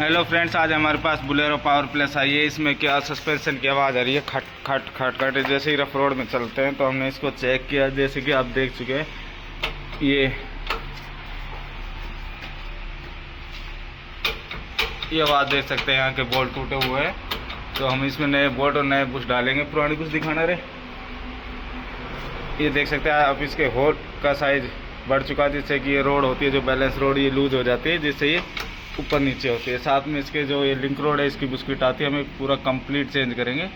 Hello friends, आज हमारे पास Bolero power plus आई है। इसमें क्या सस्पेंशन की आवाज़ आ रही है, खट खट खट खट। जैसे ही रफ रोड में चलते हैं तो हमने इसको चेक किया, जैसे कि आप देख चुके हैं। ये आवाज़ देख सकते हैं, यहाँ के बोल्ट टूटे हुए हैं। तो हम इसमें नए बोल्ट और नए बुश डालेंगे। पुरानी कुछ दिखाना रे। ये देख सकते हैं आप, इसके होल का साइज बढ़ चुका है, जिससे कि ये रोड होती है जो बैलेंस रोड, ये लूज हो जाती है, जिससे ये ऊपर नीचे होती है। साथ में इसके जो ये लिंक रोड है, इसकी बुस्किट आती है, हमें पूरा कंप्लीट चेंज करेंगे।